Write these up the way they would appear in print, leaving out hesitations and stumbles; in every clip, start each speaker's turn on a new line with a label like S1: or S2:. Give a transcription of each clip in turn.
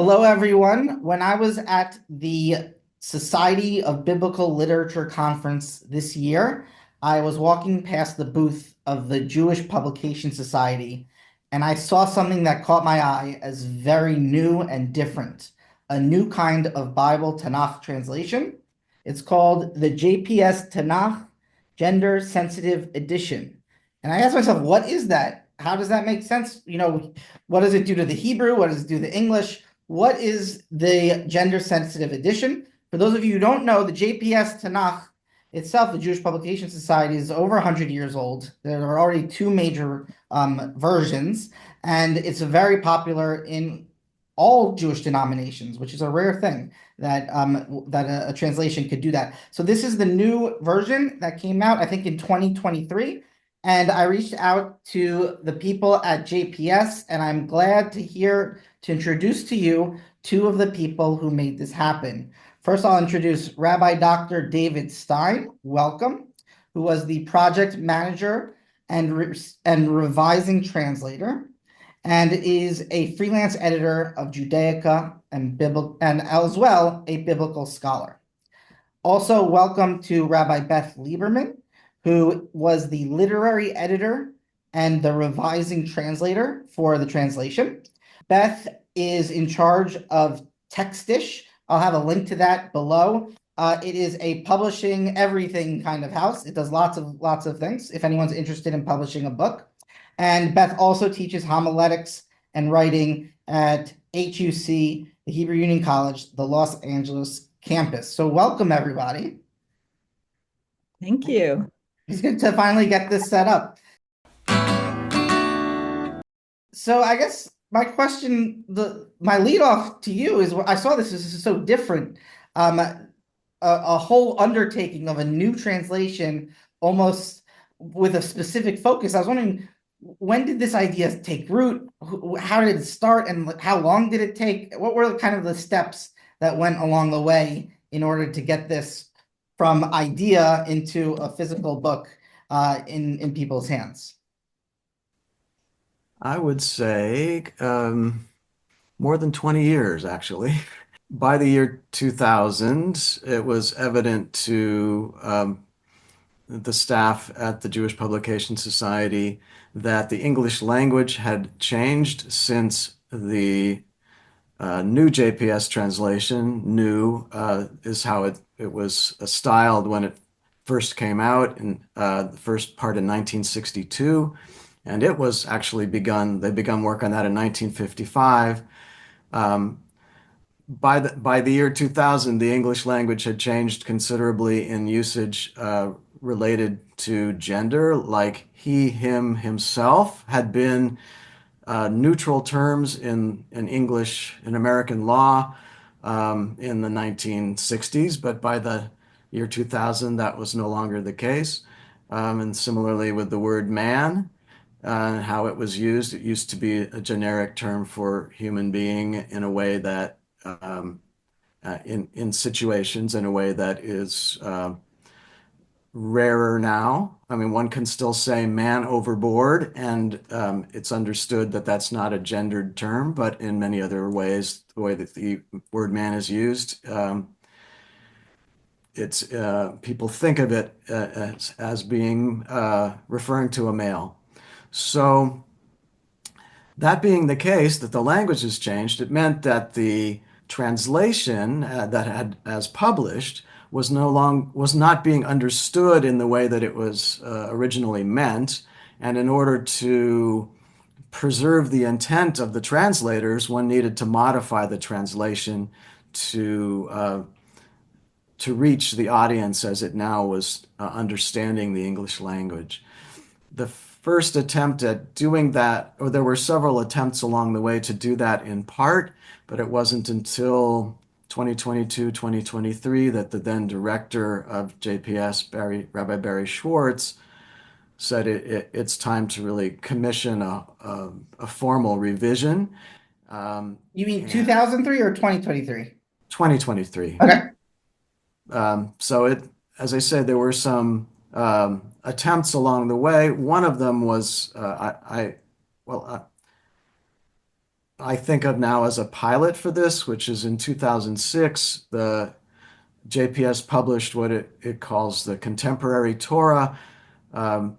S1: Hello, everyone. When I was at the Society of Biblical Literature conference this year, I was walking past the booth of the Jewish Publication Society, and I saw something that caught my eye as very new and different, a new kind of Bible Tanakh translation. It's called the JPS Tanakh Gender Sensitive Edition. And I asked myself, what is that? How does that make sense? What does it do to the Hebrew? What does it do to the English? What is the gender sensitive edition? For those of you who don't know, the JPS Tanakh itself, the Jewish Publication Society, is over 100 years old. There are already two major versions, and it's very popular in all Jewish denominations, which is a rare thing that a translation could do that. So this is the new version that came out, I think, in 2023. And I reached out to the people at JPS, and I'm glad to introduce to you two of the people who made this happen. First, I'll introduce Rabbi Dr. David Stein, welcome, who was the project manager and revising translator, and is a freelance editor of Judaica and as well a biblical scholar. Also, welcome to Rabbi Beth Lieberman, who was the literary editor and the revising translator for the translation. Beth is in charge of Textish. I'll have a link to that below. It is a publishing everything kind of house. It does lots of things if anyone's interested in publishing a book. And Beth also teaches homiletics and writing at HUC, the Hebrew Union College, the Los Angeles campus. So welcome, everybody.
S2: Thank you.
S1: It's good to finally get this set up. So I guess my question, my lead off to you is, I saw this is so different. A whole undertaking of a new translation, almost with a specific focus. I was wondering, when did this idea take root? How did it start, and how long did it take? What were kind of the steps that went along the way in order to get this from idea into a physical book in people's hands?
S3: I would say more than 20 years, actually. By the year 2000, it was evident to the staff at the Jewish Publication Society that the English language had changed since the new JPS translation. New is how it was styled when it first came out in the first part in 1962. And it was actually they begun work on that in 1955. By the year 2000, the English language had changed considerably in usage related to gender, like he, him, himself had been neutral terms in English, in American law in the 1960s, but by the year 2000, that was no longer the case. And similarly with the word man, how it was used. It used to be a generic term for human being in a way that, in situations, in a way that is rarer now. I mean, one can still say man overboard, and it's understood that that's not a gendered term, but in many other ways, the way that the word man is used, it's people think of it as being referring to a male. So that being the case, that the language has changed, it meant that the translation that had as published was not being understood in the way that it was originally meant. And in order to preserve the intent of the translators, one needed to modify the translation to reach the audience as it now was understanding the English language. The first attempt at doing that, or there were several attempts along the way to do that in part, but it wasn't until 2022, 2023 that the then director of JPS, Rabbi Barry Schwartz, said it's time to really commission a formal revision.
S1: You mean 2003 or 2023?
S3: 2023.
S1: Okay.
S3: So as I said, there were some attempts along the way. One of them was I think of now as a pilot for this, which is in 2006, the JPS published what it calls the Contemporary Torah. Um,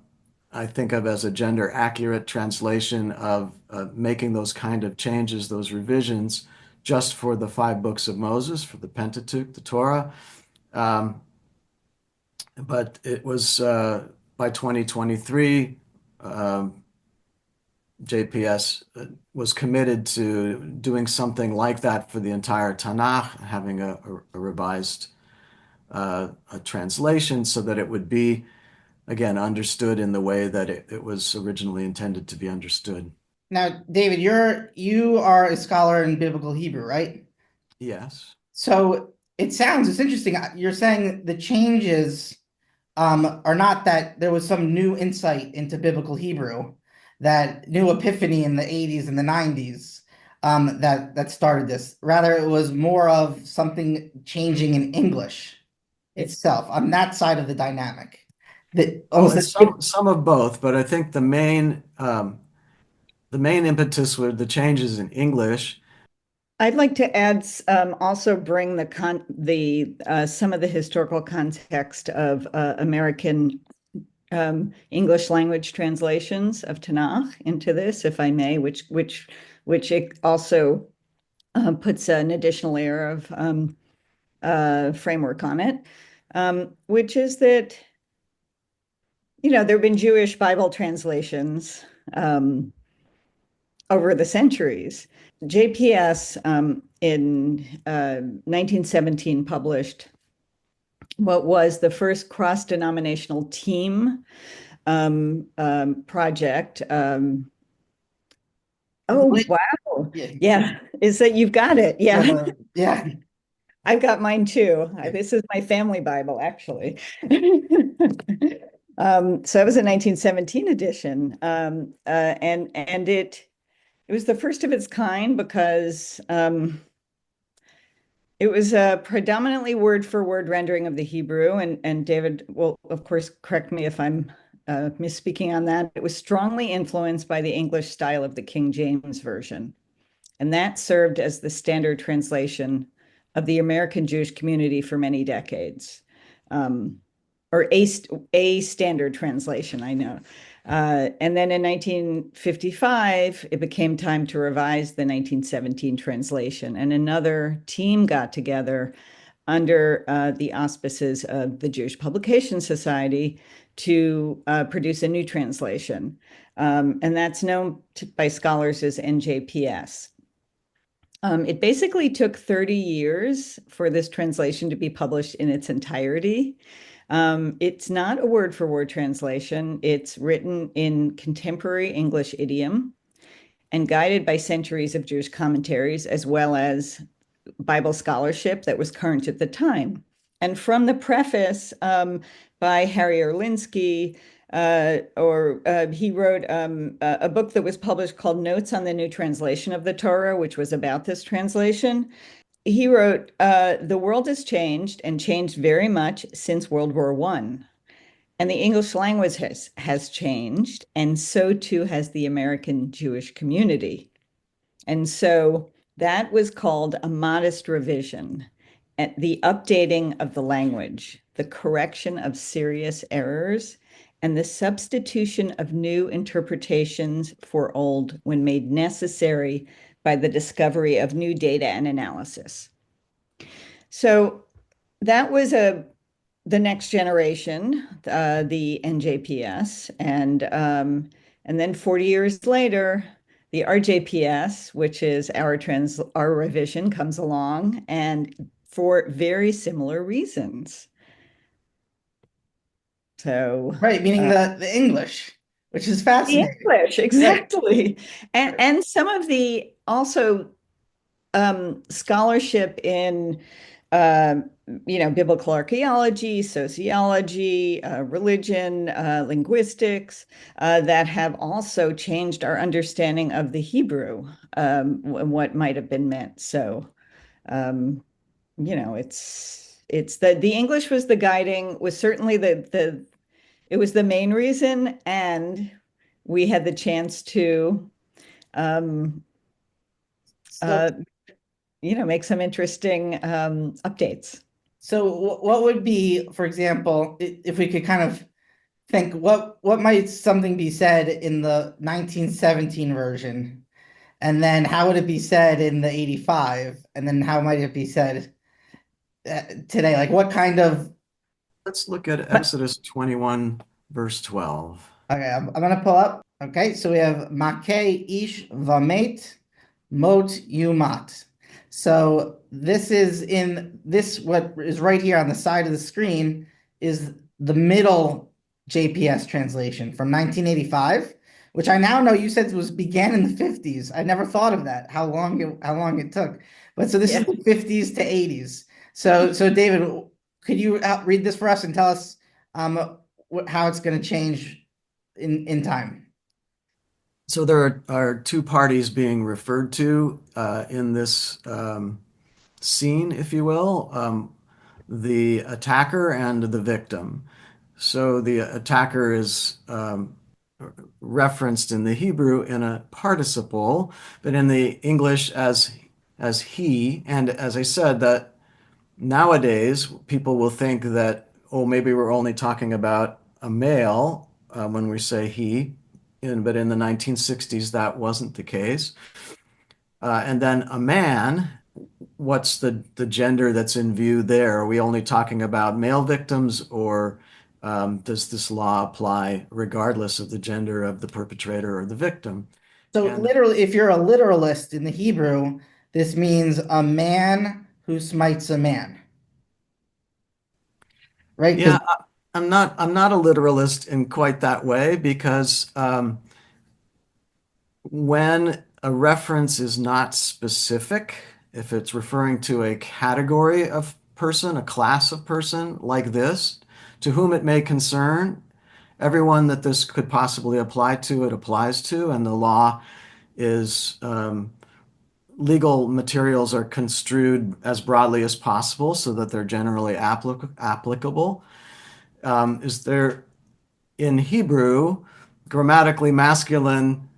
S3: I think of as a gender accurate translation of making those kind of changes, those revisions, just for the five books of Moses, for the Pentateuch, the Torah. Um, but it was by 2023, JPS was committed to doing something like that for the entire Tanakh, having a revised a translation so that it would be, again, understood in the way that it was originally intended to be understood.
S1: Now, David, you are a scholar in biblical Hebrew, right?
S3: Yes.
S1: So it's interesting. You're saying the changes are not that there was some new insight into biblical Hebrew, that new epiphany in the 80s and the 90s, that started this. Rather, it was more of something changing in English itself on that side of the dynamic. That
S3: Oh,
S1: almost
S3: it's some of both, but I think the main impetus were the changes in English.
S2: I'd like to add also bring the some of the historical context of American English language translations of Tanakh into this, if I may, which it also puts an additional layer of framework on it, which is that, there have been Jewish Bible translations over the centuries. JPS in 1917 published what was the first cross-denominational team project. Oh, wow. Yeah. Is that you've got it? Yeah.
S1: Yeah.
S2: I've got mine too. This is my family Bible, actually. So that was a 1917 edition. And it was the first of its kind because it was a predominantly word for word rendering of the Hebrew. And David will, of course, correct me if I'm misspeaking on that. It was strongly influenced by the English style of the King James Version. And that served as the standard translation of the American Jewish community for many decades, or a standard translation, I know. And then in 1955, it became time to revise the 1917 translation, and another team got together under the auspices of the Jewish Publication Society to produce a new translation. And that's known by scholars as NJPS. It basically took 30 years for this translation to be published in its entirety. It's not a word for word translation. It's written in contemporary English idiom and guided by centuries of Jewish commentaries, as well as Bible scholarship that was current at the time. And from the preface by Harry Erlinsky, he wrote a book that was published called Notes on the New Translation of the Torah, which was about this translation. He wrote, the world has changed and changed very much since World War I. And the English language has changed, and so too has the American Jewish community. And so that was called a modest revision, the updating of the language, the correction of serious errors, and the substitution of new interpretations for old when made necessary by the discovery of new data and analysis. So that was the next generation, the NJPS, and then 40 years later, the RJPS, which is our revision, comes along, and for very similar reasons. So
S1: right, meaning the English, which is fascinating.
S2: The English, exactly. Right. And some of the also scholarship in biblical archaeology, sociology, religion, linguistics, that have also changed our understanding of the Hebrew, what might have been meant. So, it's the English was the guiding, was certainly it was the main reason, and we had the chance to uh, make some interesting updates.
S1: So what would be, for example, if we could kind of think what might something be said in the 1917 version, and then how would it be said in the 85, and then how might it be said today? Like what kind of
S3: Let's look at Exodus 21, verse 12.
S1: Okay, I'm gonna pull up. Okay, so we have Makeh ish vamet mot yumat. So this is in this what is right here on the side of the screen is the middle JPS translation from 1985, which I now know you said was began in the 50s. I never thought of that, how long it took. But so this is the 50s to 80s. So David, could you read this for us and tell us how it's going to change in time?
S3: So there are two parties being referred to in this scene, if you will, the attacker and the victim. So the attacker is referenced in the Hebrew in a participle, but in the English as he. And as I said, that nowadays people will think that, oh, maybe we're only talking about a male when we say he. But in the 1960s, that wasn't the case. And then a man, what's the gender that's in view there? Are we only talking about male victims, or does this law apply regardless of the gender of the perpetrator or the victim?
S1: So literally, if you're a literalist in the Hebrew, this means a man who smites a man, right?
S3: Yeah, I'm not a literalist in quite that way, because when a reference is not specific, if it's referring to a category of person, a class of person like this, to whom it may concern, everyone that this could possibly apply to, it applies to, and the law is legal materials are construed as broadly as possible so that they're generally applicable. Is there in Hebrew, grammatically masculine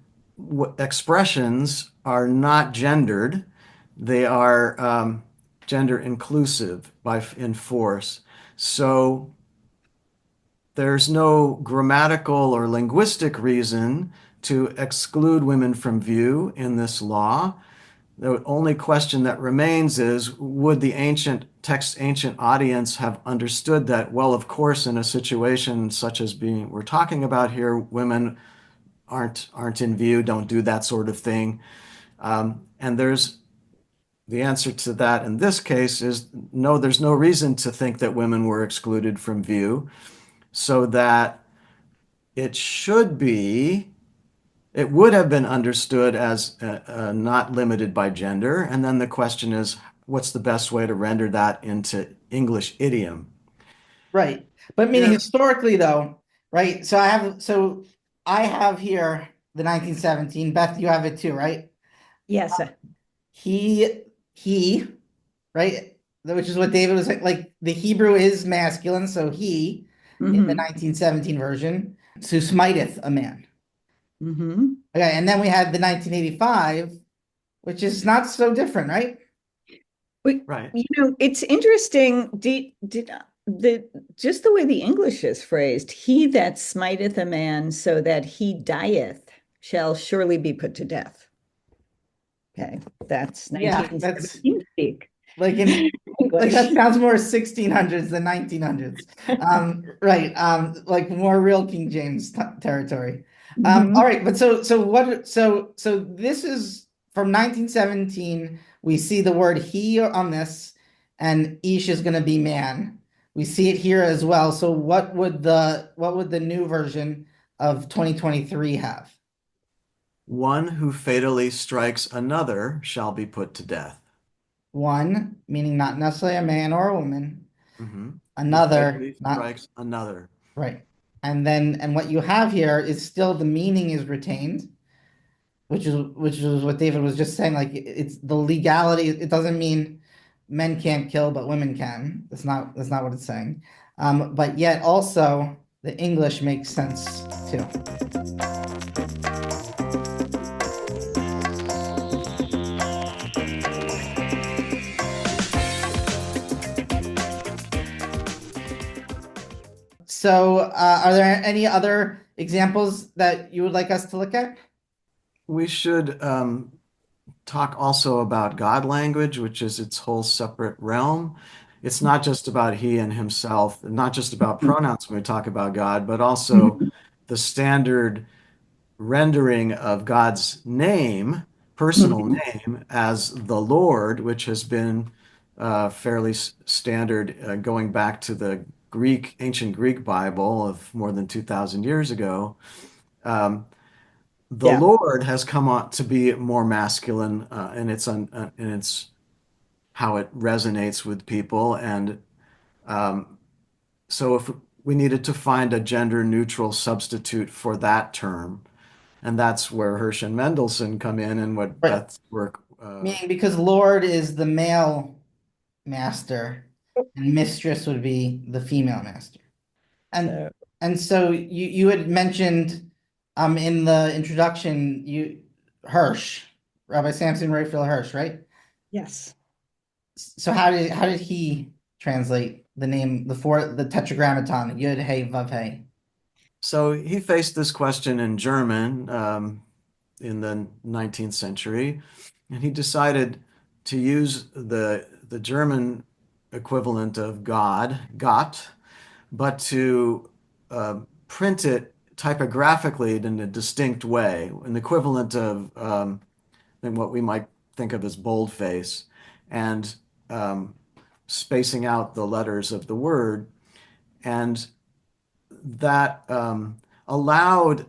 S3: expressions are not gendered. They are gender inclusive in force. So there's no grammatical or linguistic reason to exclude women from view in this law. The only question that remains is, would the ancient audience have understood that, well, of course, in a situation such as we're talking about here, women aren't in view, don't do that sort of thing. And there's the answer to that in this case is no, there's no reason to think that women were excluded from view, so that it would have been understood as not limited by gender. And then the question is, what's the best way to render that into English idiom?
S1: Right. But meaning historically though, right? So I have here the 1917. Beth, you have it too, right?
S2: Yes.
S1: He, right? Which is what David was like. The Hebrew is masculine, so he in the 1917 version, so smiteth a man. Okay, and then we had the 1985, which is not so different, right?
S3: Right.
S2: It's interesting. Just the way the English is phrased, he that smiteth a man so that he dieth shall surely be put to death. Okay, that's 1917 speak.
S1: Like that sounds more 1600s than 1900s. Right. Like more real King James territory. All right, but so this is from 1917. We see the word he on this, and ish is going to be man. We see it here as well. So what would the new version of 2023 have?
S3: One who fatally strikes another shall be put to death.
S1: One, meaning not necessarily a man or a woman.
S3: Another,
S1: Who
S3: strikes another.
S1: Right. And what you have here is still the meaning is retained, which is what David was just saying. Like it's the legality. It doesn't mean men can't kill, but women can. That's not what it's saying. But yet also the English makes sense too. So, are there any other examples that you would like us to look at?
S3: We should talk also about God language, which is its whole separate realm. It's not just about he and himself, not just about pronouns when we talk about God, but also the standard rendering of God's name, personal name, as the Lord, which has been fairly standard going back to the ancient Greek Bible of more than 2,000 years ago. Um, the
S2: Yeah.
S3: Lord has come on to be more masculine in its how it resonates with people, and so if we needed to find a gender neutral substitute for that term, and that's where Hirsch and Mendelssohn come in, and what
S1: Right.
S3: Beth's work.
S1: Meaning because Lord is the male master and mistress would be the female master. And
S2: So,
S1: and so you had mentioned in the introduction Hirsch, Rabbi Samson Raphael Hirsch, right?
S2: yes.
S1: So how did he translate the name the tetragrammaton Yud Hey Vav Hey?
S3: So he faced this question in German in the 19th century, and he decided to use the German equivalent of God, Gott, but to print it typographically in a distinct way, an equivalent of what we might think of as boldface, and um, spacing out the letters of the word. And that allowed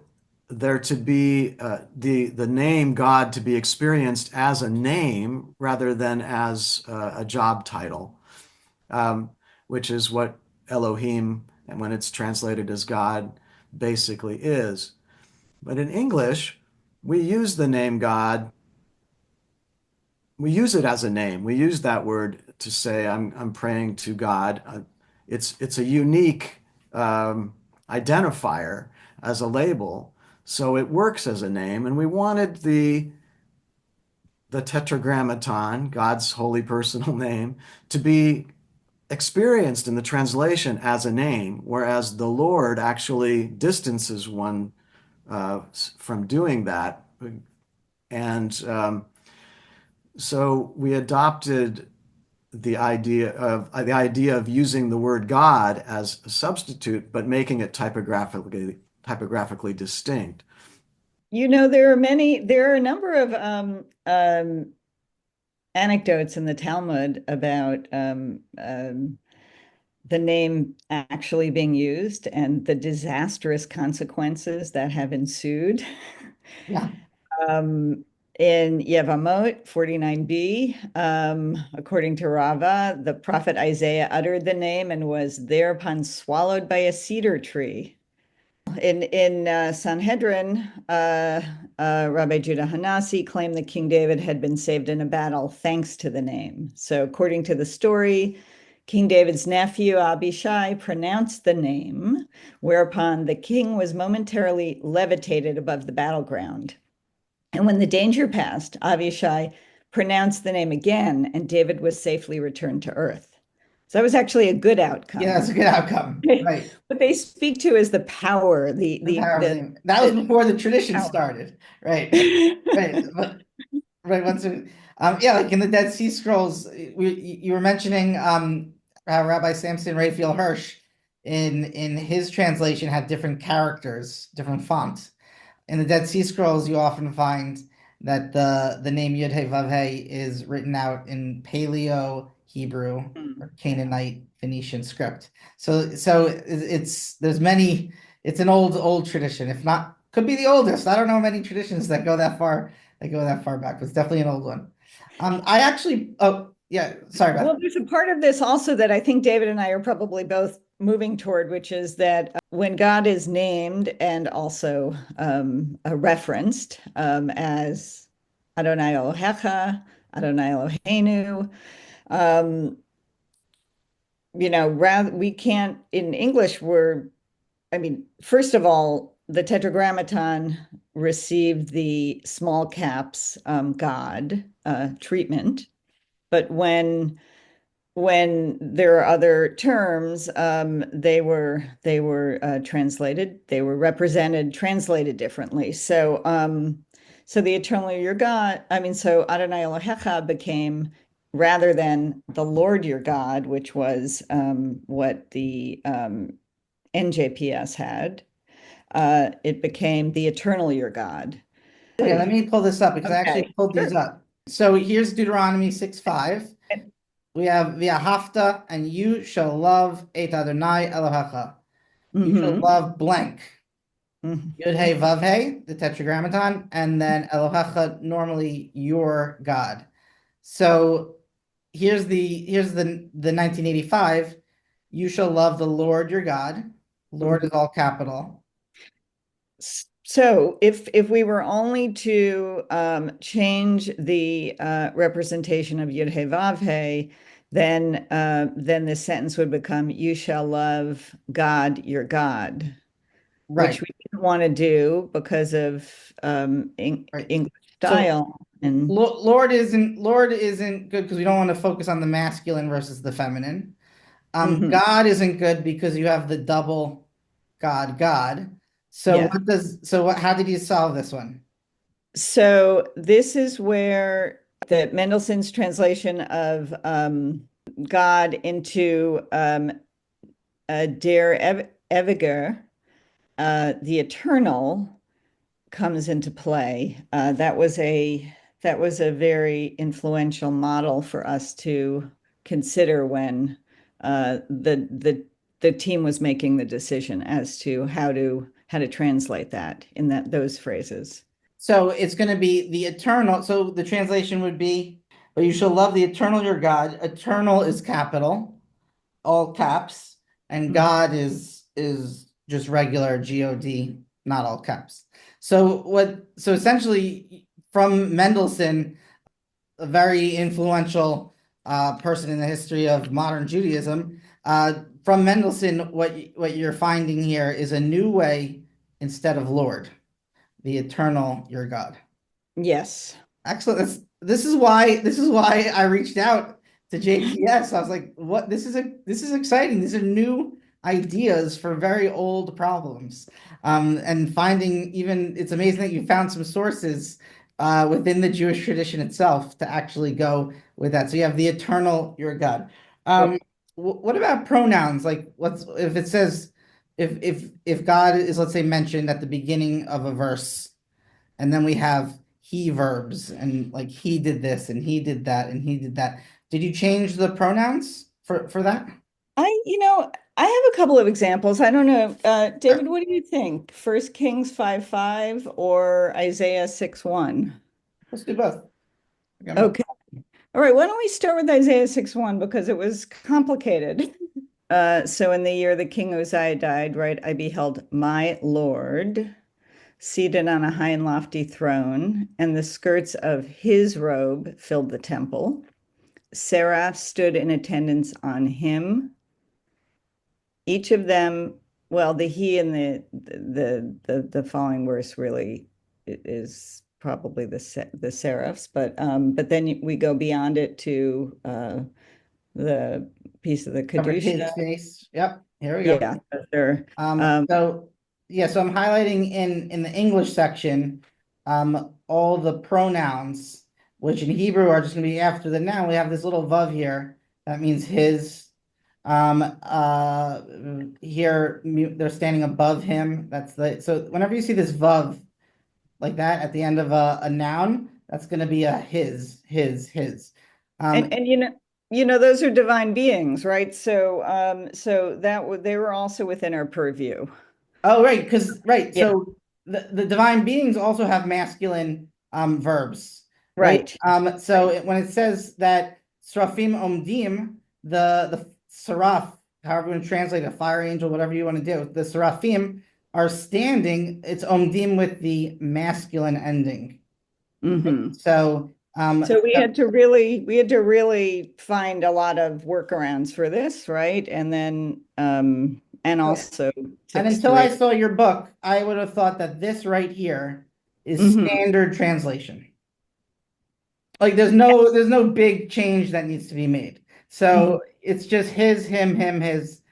S3: there to be the name God to be experienced as a name rather than as a job title, which is what Elohim, and when it's translated as God, basically is. But in English, we use the name God. We use it as a name. We use that word to say I'm praying to God. It's a unique identifier as a label, so it works as a name. And we wanted the Tetragrammaton, God's holy personal name, to be experienced in the translation as a name, whereas the Lord actually distances one from doing that. And so we adopted the idea of using the word God as a substitute, but making it typographically distinct.
S2: There are a number of anecdotes in the Talmud about the name actually being used and the disastrous consequences that have ensued.
S1: Yeah.
S2: In Yevamot 49b, according to Rava, the prophet Isaiah uttered the name and was thereupon swallowed by a cedar tree. In Sanhedrin, Rabbi Judah Hanasi claimed that King David had been saved in a battle thanks to the name. So according to the story, King David's nephew Abishai pronounced the name, whereupon the king was momentarily levitated above the battleground. And when the danger passed, Abishai pronounced the name again, and David was safely returned to earth. So that was actually a good outcome.
S1: Yeah, that's a good outcome. Right.
S2: What they speak to is the power,
S1: The power of the name. That was before the tradition
S2: power.
S1: started. Right. Right. But right yeah, like in the Dead Sea Scrolls, you were mentioning Rabbi Samson Raphael Hirsch in his translation had different characters, different fonts. In the Dead Sea Scrolls, you often find that the name Yud Hey Vav Hey is written out in Paleo Hebrew or Canaanite Phoenician script. So it's an old tradition. If not, could be the oldest. I don't know many traditions that go that far back. But it's definitely an old one. I actually yeah, sorry about
S2: Well, there's a part of this also that I think David and I are probably both moving toward, which is that when God is named and also referenced as Adonai Elohecha, Adonai Eloheinu, rather we can't in English. First of all, the Tetragrammaton received the small caps God treatment, but when when there are other terms, they were translated, they were represented, translated differently. So so the eternal your God, I mean, so Adonai Elohecha became, rather than the Lord your God, which was what the NJPS had, it became the eternal your God.
S1: Okay, let me pull this up because I actually
S2: Okay,
S1: pulled these
S2: sure.
S1: up. So here's Deuteronomy 6:5. We have V'ahavta, and you shall love et Adonai Elohecha. You shall
S2: Mm-hmm.
S1: love blank. Yud
S2: Mm-hmm.
S1: Hey Vav Hey, the Tetragrammaton, and then Elohecha, normally your God. So here's the 1985. You shall love the Lord your God. Lord is all capital.
S2: So if we were only to change the representation of Yud Hey Vav Hey, then this sentence would become, "You shall love God your God," which
S1: Right,
S2: we didn't want to do because of
S1: right.
S2: English
S1: So
S2: style. And
S1: Lord isn't good because we don't want to focus on the masculine versus the feminine.
S2: Mhm.
S1: God isn't good because you have the double God. So
S2: Yeah.
S1: how did you solve this one?
S2: So this is where the Mendelssohn's translation of God into Der Ewiger, the eternal, comes into play. That was a very influential model for us to consider when the team was making the decision as to how to translate that in those phrases.
S1: So it's going to be the eternal. So the translation would be, but you shall love the eternal your God. Eternal is capital, all caps, and God is just regular God, not all caps. So essentially from Mendelssohn, a very influential person in the history of modern Judaism, from Mendelssohn, what you're finding here is a new way instead of Lord, the eternal your God.
S2: Yes.
S1: Excellent. This is why I reached out to JPS. I was like, "What? This is exciting. These are new ideas for very old problems." And finding even it's amazing that you found some sources within the Jewish tradition itself to actually go with that. So you have the eternal, your God. What about pronouns? Like, what's if it says if God is, let's say, mentioned at the beginning of a verse, and then we have he verbs and like he did this and he did that and he did that. Did you change the pronouns for that?
S2: I have a couple of examples. I don't know. David, what do you think? First Kings 5:5 or Isaiah 6:1?
S1: Let's do both. I got both.
S2: Okay. All right. Why don't we start with Isaiah 6:1 because it was complicated. So in the year that King Uzziah died, right, I beheld my Lord seated on a high and lofty throne, and the skirts of his robe filled the temple. Seraphs stood in attendance on him. Each of them, well, the he and the following verse really is probably the seraphs, but then we go beyond it to the piece of the
S1: Covered
S2: Kedusha.
S1: his face. Yep. Here we go.
S2: Yeah, they're
S1: So yeah, so I'm highlighting in the English section all the pronouns, which in Hebrew are just gonna be after the noun. We have this little vav here. That means his. Here they're standing above him. So whenever you see this vav like that at the end of a noun, that's gonna be a his. Um,
S2: and those are divine beings, right? So they were also within our purview.
S1: Oh, right, because right.
S2: Yeah,
S1: So the divine beings also have masculine verbs, right?
S2: right.
S1: So when it says that Seraphim Omdim, the seraph, however you want to translate a fire angel, whatever you want to do, the Seraphim are standing. It's Omdim with the masculine ending. Right?
S2: Hmm. So we had to really find a lot of workarounds for this, right? And then and also
S1: and
S2: ticks
S1: until
S2: through.
S1: I saw your book, I would have thought that this right here is
S2: Hmm.
S1: standard translation. Like there's no big change that needs to be made. So it's just his, him, his,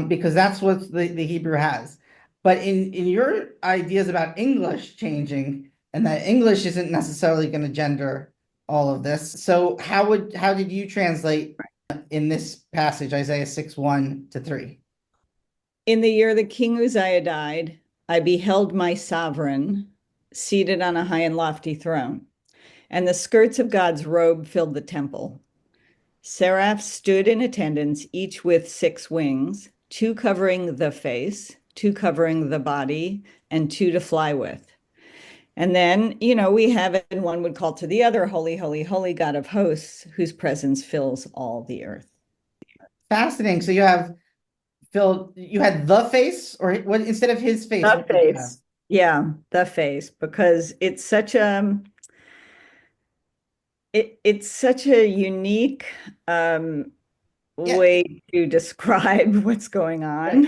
S1: because that's what the Hebrew has. But in your ideas about English changing, and that English isn't necessarily going to gender all of this. So how did you translate in this passage, Isaiah 6:1-3?
S2: In the year that King Uzziah died, I beheld my sovereign seated on a high and lofty throne, and the skirts of God's robe filled the temple. Seraphs stood in attendance, each with 6 wings, 2 covering the face, 2 covering the body, and 2 to fly with. And then, we have it, and one would call to the other, Holy, holy, holy God of hosts, whose presence fills all the earth.
S1: Fascinating. So you had the face, or what instead of his face,
S2: The
S1: what did you have?
S2: face. Yeah, the face, because it's such a unique
S1: Yeah,
S2: way to describe what's going
S1: right.
S2: on.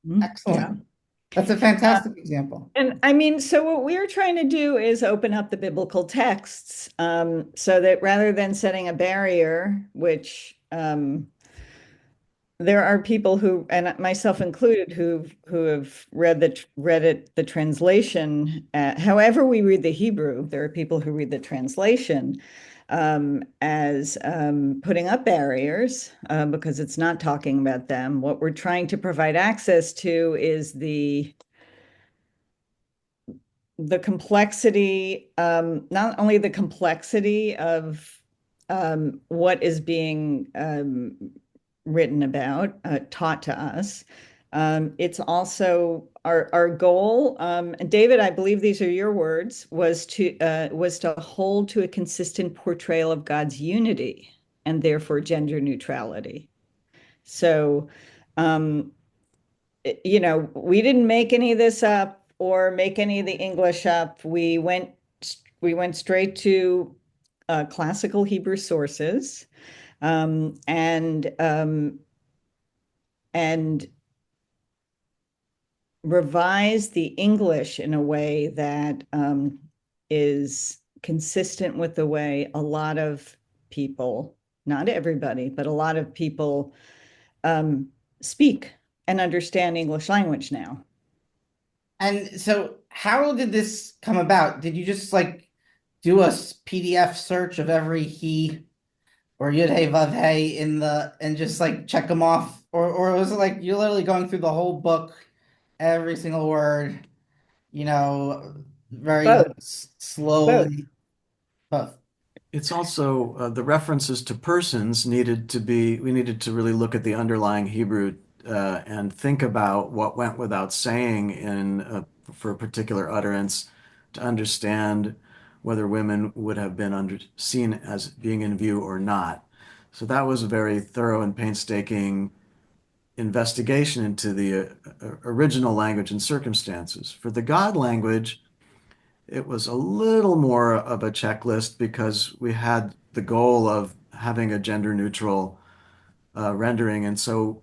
S2: Yeah.
S1: Excellent. That's a fantastic example.
S2: And I mean, so what we're trying to do is open up the biblical texts, so that rather than setting a barrier, which there are people who, and myself included, who have read the translation. However, we read the Hebrew, there are people who read the translation as putting up barriers because it's not talking about them. What we're trying to provide access to is the complexity, not only the complexity of what is being written about, taught to us. It's also our goal, and David, I believe these are your words, was to hold to a consistent portrayal of God's unity and therefore gender neutrality. So, we didn't make any of this up or make any of the English up. We went straight to classical Hebrew sources, and revise the English in a way that is consistent with the way a lot of people, not everybody, but a lot of people speak and understand English language now.
S1: And so how did this come about? Did you just like do a PDF search of every he or yud hey vav hey in the and just like check them off, or was it like you're literally going through the whole book, every single word, you know, very like
S2: Both, both.
S1: slowly? Both.
S3: It's also the references to persons we needed to really look at the underlying Hebrew and think about what went without saying for a particular utterance to understand whether women would have been seen as being in view or not. So that was a very thorough and painstaking investigation into the original language and circumstances. For the God language, it was a little more of a checklist because we had the goal of having a gender neutral rendering. And so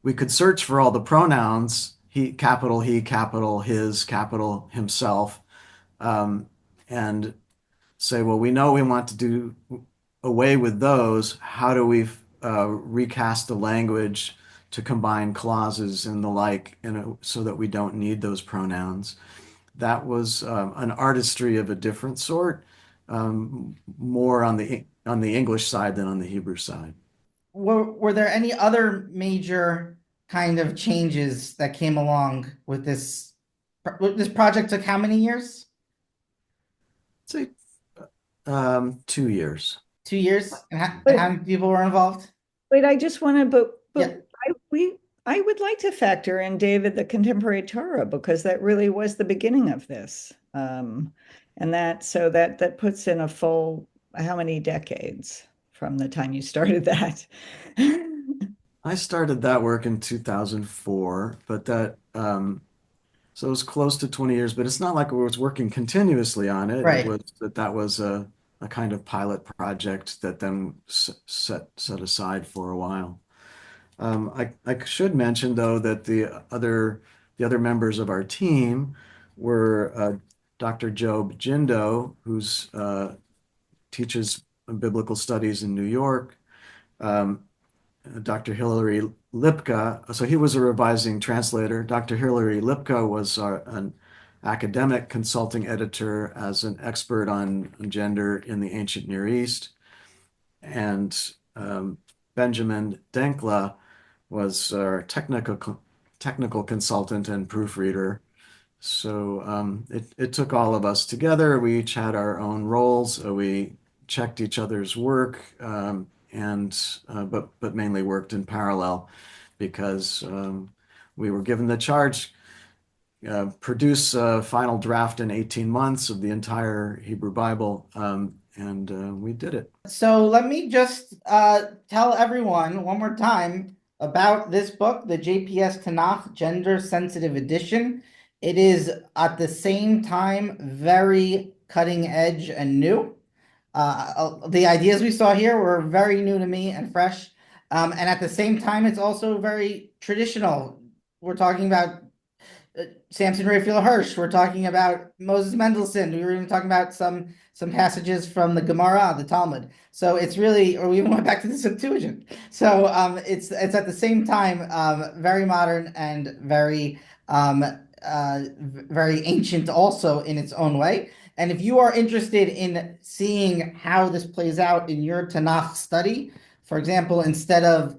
S3: we could search for all the pronouns, he, capital his, capital himself, and say, well, we know we want to do away with those. How do we recast the language to combine clauses and the like, so that we don't need those pronouns? That was an artistry of a different sort, more on the English side than on the Hebrew side.
S1: Were there any other major kind of changes that came along with this? This project took how many years?
S3: Say 2 years.
S1: 2 years? And
S2: But
S1: how many people were involved?
S2: wait, I just want to,
S1: Yeah.
S2: I would like to factor in, David, the contemporary Torah, because that really was the beginning of this. And that puts in a full, how many decades from the time you started that?
S3: I started that work in 2004, but so it was close to 20 years, but it's not like I was working continuously on it. It
S1: Right.
S3: was that was a kind of pilot project that then set aside for a while. I should mention though that the other members of our team were Dr. Job Jindo, who's teaches biblical studies in New York, Dr. Hilary Lipka. So he was a revising translator. Dr. Hilary Lipka was an academic consulting editor as an expert on gender in the ancient Near East. And Benjamin Denkla was our technical consultant and proofreader. So it took all of us together. We each had our own roles. We checked each other's work, but mainly worked in parallel because we were given the charge, produce a final draft in 18 months of the entire Hebrew Bible, and we did it.
S1: So let me just tell everyone one more time about this book, the JPS Tanakh Gender Sensitive Edition. It is at the same time very cutting edge and new. The ideas we saw here were very new to me and fresh. And at the same time, it's also very traditional. We're talking about Samson Raphael Hirsch. We're talking about Moses Mendelssohn. We were even talking about some passages from the Gemara, the Talmud. So it's really, or we even went back to the Septuagint. So it's at the same time very modern and very ancient also in its own way. And if you are interested in seeing how this plays out in your Tanakh study, for example, instead of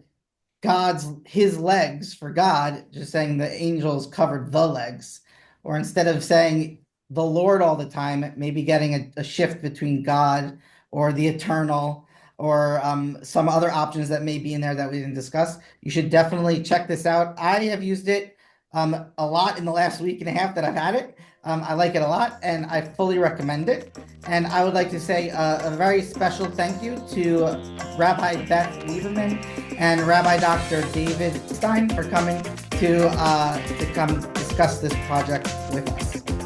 S1: his legs for God, just saying the angels covered the legs, or instead of saying the Lord all the time, maybe getting a shift between God or the eternal or some other options that may be in there that we didn't discuss, you should definitely check this out. I have used it a lot in the last week and a half that I've had it. I like it a lot, and I fully recommend it. And I would like to say a very special thank you to Rabbi Beth Lieberman and Rabbi Dr. David Stein for coming to come discuss this project with us.